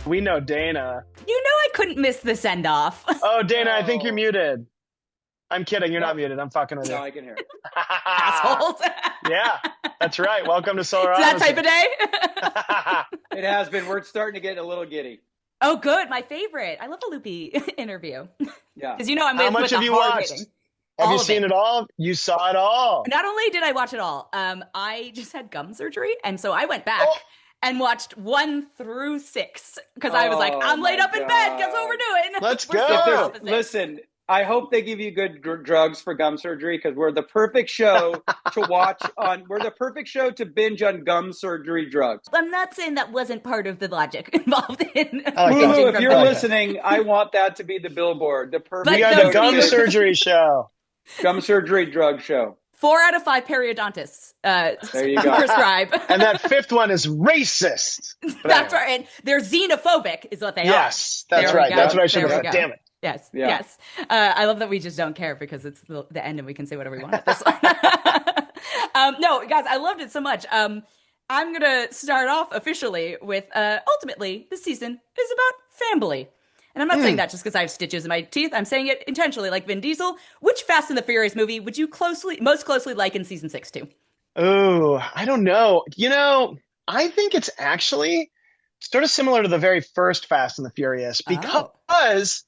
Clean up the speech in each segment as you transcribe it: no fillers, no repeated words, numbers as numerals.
We know Dana. You know I couldn't miss the send-off. Oh, Dana, I think No. you're muted. I'm kidding. You're not muted. I'm fucking with you. No, I can hear it. Assholes. Yeah, that's right. Welcome to Solar It's that Odyssey. type of day. It has been. We're starting to get a little giddy. Oh, good. My favorite. I love a loopy interview. Yeah. Because you know I'm How with much the have you hard watched? hitting. Have All you of seen it all? You saw it all. Not only did I watch it all, I just had gum surgery, and so I went back and watched 1 through 6 because I was like, I'm laid up in bed. Guess what we're doing? Let's We're go. so If there's- opposite. Listen, I hope they give you good drugs for gum surgery because we're the perfect show to watch on. We're the perfect show to binge on gum surgery drugs. I'm not saying that wasn't part of the logic involved in I like that. binging Hulu, if from you're gum. listening, I want that to be the billboard. The perfect We But got those the gum even- surgery show. gum surgery drug show. 4 out of 5 periodontists There you go. prescribe. And that fifth one is racist. But That's anyway. right. And they're xenophobic is what they are. Yes, that's There we right. go. That's what I should There have we said. go. Damn it. Yes, Yeah. yes. I love that we just don't care because it's the end and we can say whatever we want at this one. No, guys, I loved it so much. I'm going to start off officially with, ultimately, this season is about family. And I'm not saying that just because I have stitches in my teeth. I'm saying it intentionally, like Vin Diesel. Which Fast and the Furious movie would you most closely like in season 6 to? Oh, I don't know. I think it's actually sort of similar to the very first Fast and the Furious because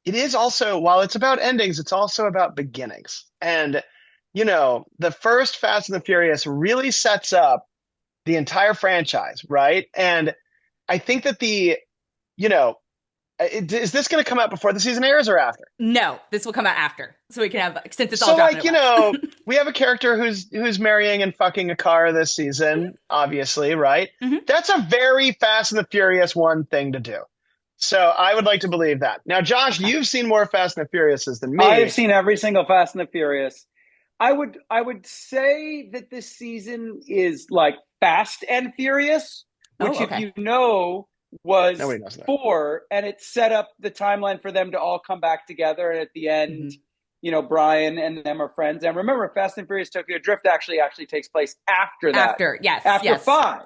it is also, while it's about endings, it's also about beginnings. And, the first Fast and the Furious really sets up the entire franchise, right? And I think that is this going to come out before the season airs or after? No, this will come out after. So we can have, since it's So all dropping at once. we have a character who's marrying and fucking a car this season, obviously, right? Mhm. That's a very Fast and the Furious one thing to do. So I would like to believe that. Now, Josh, you've seen more Fast and the Furiouses than me. I have seen every single Fast and the Furious. I would say that this season is like Fast and Furious, which okay. if you know was Nobody knows that. 4, and it set up the timeline for them to all come back together. And at the end, Brian and them are friends. And remember, Fast and Furious Tokyo Drift actually takes place after that. After 5.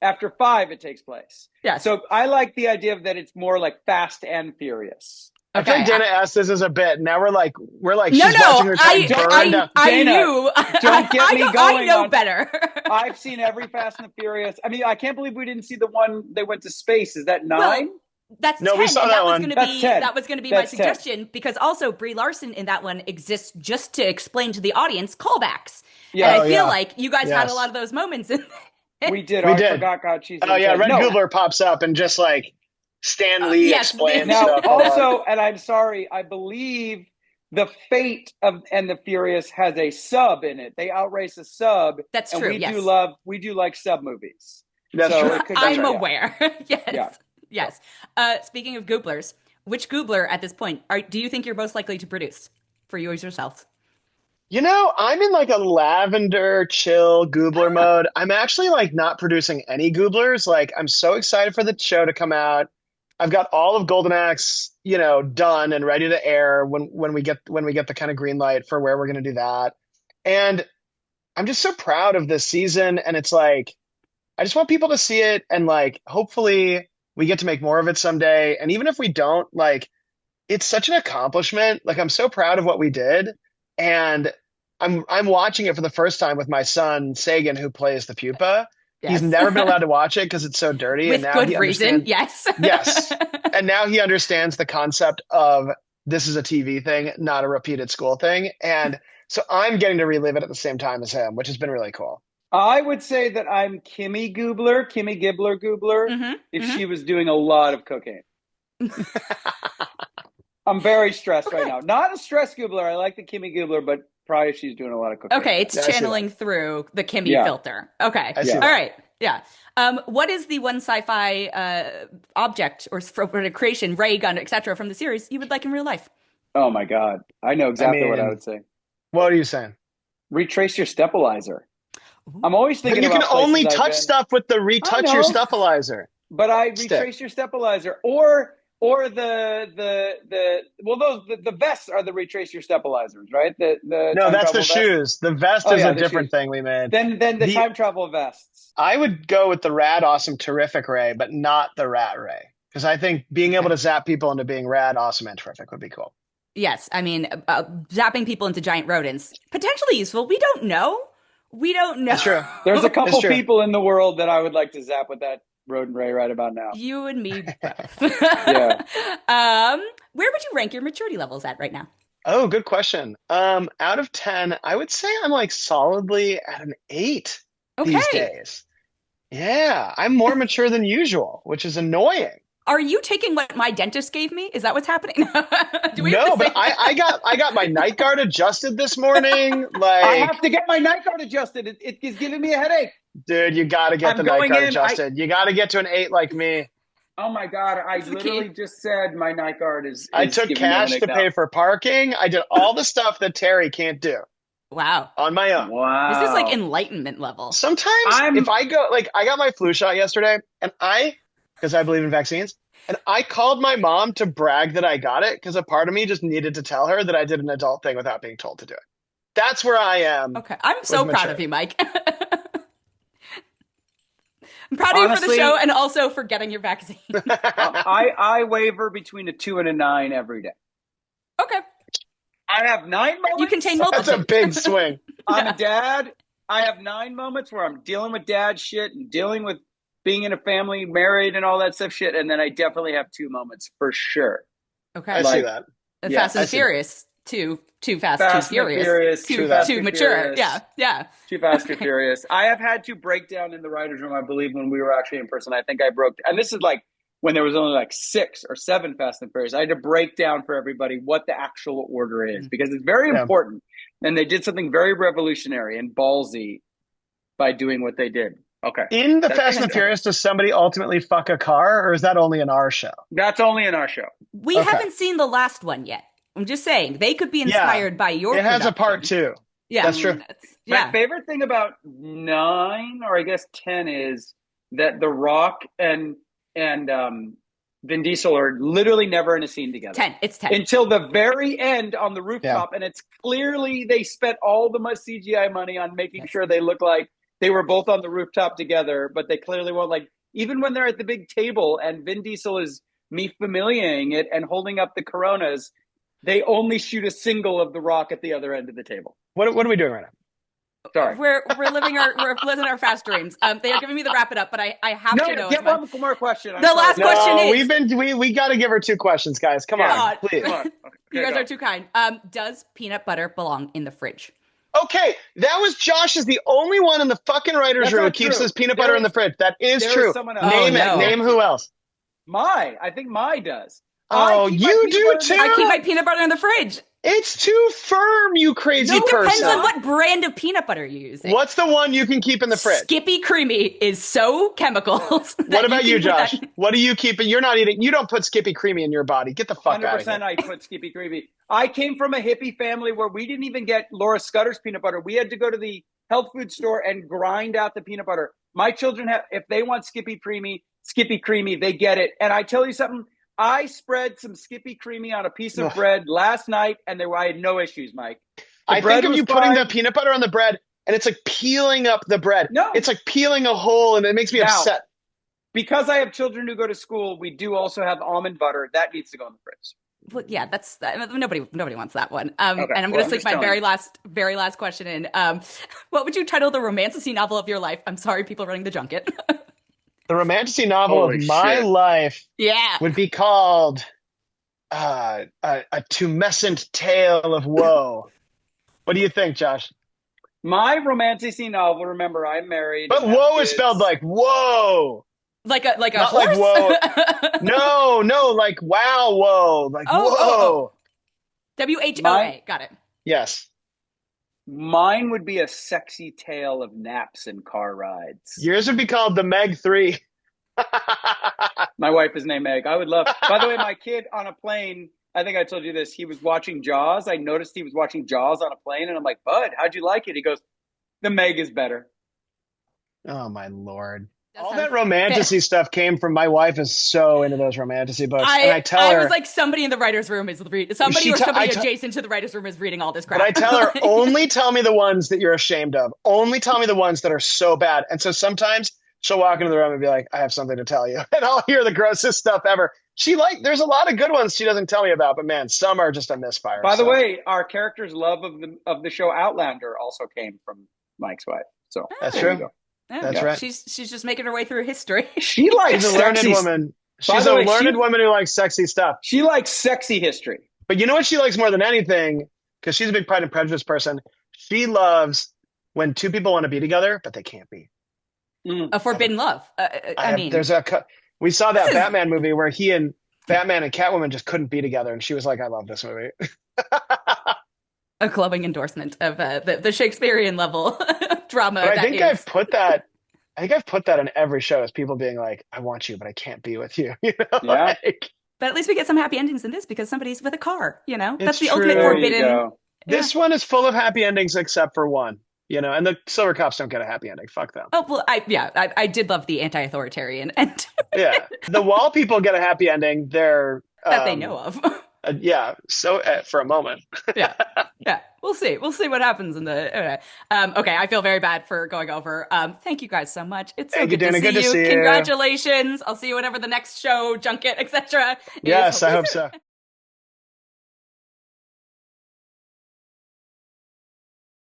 After 5, it takes place. Yes. So I like the idea of that it's more like Fast and Furious. I feel like Okay. Dana asked this as a bit. Now we're like No, she's watching her time burn down. I Dana, knew. don't get me I going know on- better. I've seen every Fast and the Furious. I mean, I can't believe we didn't see the one they went to space. Is that 9? Well, that's No, 10, we saw and that that was one. going to That's be 10. that was going to be my That's 10. suggestion because also Brie Larson in that one exists just to explain to the audience callbacks. Yeah. And Oh, I feel yeah. like you guys had Yes. a lot of those moments. We did. We I did. forgot. God, she's. Oh yeah, in Red no. Goobler pops up and just like Stan Lee yes, explains Now, stuff. a lot. also, and I'm sorry, I believe the Fate of and the Furious has a sub in it. They outrace a sub. That's and true, We yes. do like sub movies. That's So true. it could- I'm yeah. aware. Yes. Yeah. Yes. Speaking of Gooblers, which Goobler at this point do you think you're most likely to produce for you as yourself? I'm in like a lavender chill Goobler mode. I'm actually like not producing any Gooblers. Like I'm so excited for the show to come out. I've got all of Golden Axe, done and ready to air when we get the kind of green light for where we're going to do that. And I'm just so proud of this season. And it's like, I just want people to see it. And like, hopefully we get to make more of it someday. And even if we don't, like, it's such an accomplishment. Like, I'm so proud of what we did. And I'm watching it for the first time with my son, Sagan, who plays the pupa. Yes. He's never been allowed to watch it because it's so dirty. With and now good he reason, understands- yes. Yes. And now he understands the concept of this is a TV thing, not a repeated school thing. And so I'm getting to relive it at the same time as him, which has been really cool. I would say that I'm Kimmy Gibbler Goobler, Mhm, if mhm. she was doing a lot of cocaine. I'm very stressed right now. Not a stress Goobler. I like the Kimmy Gibbler, but probably she's doing a lot of cocaine. Okay, it's Yeah, I see channeling through the Kimmy Yeah. filter. Okay. I see Yeah. All that. right. Yeah. What is the one sci-fi object or creation, ray gun, etc., from the series you would like in real life? Oh my God. I know exactly what I mean- would say. What are you saying? Retrace your stepilizer. I'm always But thinking you about can only places I've touch been. stuff with the retouch your know. stuffalizer. But I Stick. retrace your stepilizer, or the vests are the retrace your stepilizers, right? The No, time that's the travel vests. shoes. The vest Oh, is yeah, a the different shoes. thing we made. Then the The- time travel vests. I would go with the rad awesome terrific ray, but not the rat ray Because I think being able to zap people into being rad, awesome, and terrific would be cool. Yes, I mean, zapping people into giant rodents, potentially useful. We don't know. That's true. There's a couple people in the world that I would like to zap with that rodent ray right about now. You and me both. Yeah. Where would you rank your maturity levels at right now? Oh, good question. Out of 10, I would say I'm like solidly at an 8 these days. Yeah, I'm more mature than usual, which is annoying. Are you taking what my dentist gave me? Is that what's happening? No, but I got my night guard adjusted this morning. Like I have to get my night guard adjusted. It is giving me a headache. Dude, you got to get the night guard adjusted. You got to get to an 8 like me. Oh my God, I literally just said my night guard is I took cash to pay for parking. I did all the stuff that Terry can't do. Wow. On my own. Wow. This is like enlightenment level. Sometimes if I go, like I got my flu shot yesterday and because I believe in vaccines, and I called my mom to brag that I got it because a part of me just needed to tell her that I did an adult thing without being told to do it. That's where I am. Okay. I'm so proud of you, Mike. I'm proud of you for the show and also for getting your vaccine. I waver between a 2 and a 9 every day. Okay. I have 9 moments. You contain multitudes. That's a big swing. I'm a dad. I have 9 moments where I'm dealing with dad shit and dealing with being in a family, married, and all that stuff shit. And then I definitely have 2 moments for sure. Okay. I see that. Fast and Furious. Too fast, too furious. Too mature. Yeah. Too fast, too furious. I have had to break down in the writer's room, I believe, when we were actually in person. I think I broke, and this is like when there was only like 6 or 7 Fast and Furious. I had to break down for everybody what the actual order is because it's very important. And they did something very revolutionary and ballsy by doing what they did. Okay. In the Fast and Furious, does somebody ultimately fuck a car, or is that only in our show? That's only in our show. We haven't seen the last one yet. I'm just saying they could be inspired by your. It has a part 2. Yeah, that's true. My favorite thing about 9 or I guess 10 is that The Rock and Vin Diesel are literally never in a scene together. 10. It's 10 until the very end on the rooftop, and it's clearly they spent all the CGI money on making sure they look like they were both on the rooftop together, but they clearly won't. Like even when they're at the big table and Vin Diesel is me familiaring it and holding up the Coronas. They only shoot a single of The Rock at the other end of the table. What are we doing right now? Sorry, we're living our fast dreams. They are giving me the wrap it up, but I have to know. Get one more question. Last question is we got to give her 2 questions, guys. Come on, please. Come on. Okay, you guys are too kind. Does peanut butter belong in the fridge? Okay, that was Josh is the only one in the fucking writer's room who keeps his peanut butter in the fridge. That is true. Name it. Name who else? I think Mai does. Oh, you do too? I keep my peanut butter in the fridge. It's too firm, you crazy person. It depends on what brand of peanut butter you're using. What's the one you can keep in the fridge? Skippy Creamy is so chemicals. What about you, Josh? What do you keep? You're not eating. You don't put Skippy Creamy in your body. Get the fuck out of here. 100% I put Skippy Creamy. I came from a hippie family where we didn't even get Laura Scudder's peanut butter. We had to go to the health food store and grind out the peanut butter. My children have, if they want Skippy Creamy, they get it. And I tell you something. I spread some Skippy Creamy on a piece of bread last night, and I had no issues, Mike. I think of you putting the peanut butter on the bread, and it's like peeling up the bread. No. It's like peeling a hole, and it makes me upset. Because I have children who go to school, we do also have almond butter. That needs to go in the fridge. Well, yeah, that's nobody wants that one. And I'm going to slip my very last question in. What would you title the romantasy novel of your life? I'm sorry, people running the junket. The romantasy novel of my life would be called A Tumescent Tale of Woe. What do you think, Josh? My romantasy novel, remember, I'm married. But woe is spelled like whoa. Like a Not horse? like whoa. No, like wow, whoa. Like whoa. WHOA. Got it. Yes. Mine would be a sexy tale of naps and car rides. Yours would be called the Meg 3. My wife is named Meg. I would love. By the way, my kid on a plane, I think I told you this, he was watching Jaws. I noticed he was watching Jaws on a plane, and I'm like, Bud, how'd you like it? He goes, the Meg is better. Oh, my Lord. All that romantasy stuff came from my wife is so into those romantasy books. And I tell her. I was like, somebody in the writer's room is reading. Somebody adjacent to the writer's room is reading all this crap. But I tell her, only tell me the ones that you're ashamed of. Only tell me the ones that are so bad. And so sometimes she'll walk into the room and be like, I have something to tell you. And I'll hear the grossest stuff ever. There's a lot of good ones she doesn't tell me about, but man, some are just a misfire. By the way, our character's love of the show Outlander also came from Mike's wife. So that's true. That's right. She's just making her way through history. She's a learned woman. She's a learned woman who likes sexy stuff. She likes sexy history. But you know what she likes more than anything? Because she's a big Pride and Prejudice person. She loves when two people want to be together, but they can't be. A forbidden love. We saw that Batman movie where Batman and Catwoman just couldn't be together, and she was like, "I love this movie." A glowing endorsement of the Shakespearean level drama. But I think I've put that in every show as people being like, "I want you, but I can't be with you." You know? Yeah. But at least we get some happy endings in this because somebody's with a car. You know, that's the true. ultimate forbidden. Yeah. This one is full of happy endings except for one. You know, and the Silver Cops don't get a happy ending. Fuck them. Oh, well, I did love the anti-authoritarian end. Yeah. The Wall people get a happy ending. They're that they know of. Yeah. So for a moment. Yeah. We'll see what happens in the. Okay. I feel very bad for going over. Thank you guys so much. It's so good to see you. Congratulations. I'll see you whenever the next show, junket, etc. Yes, I hope so.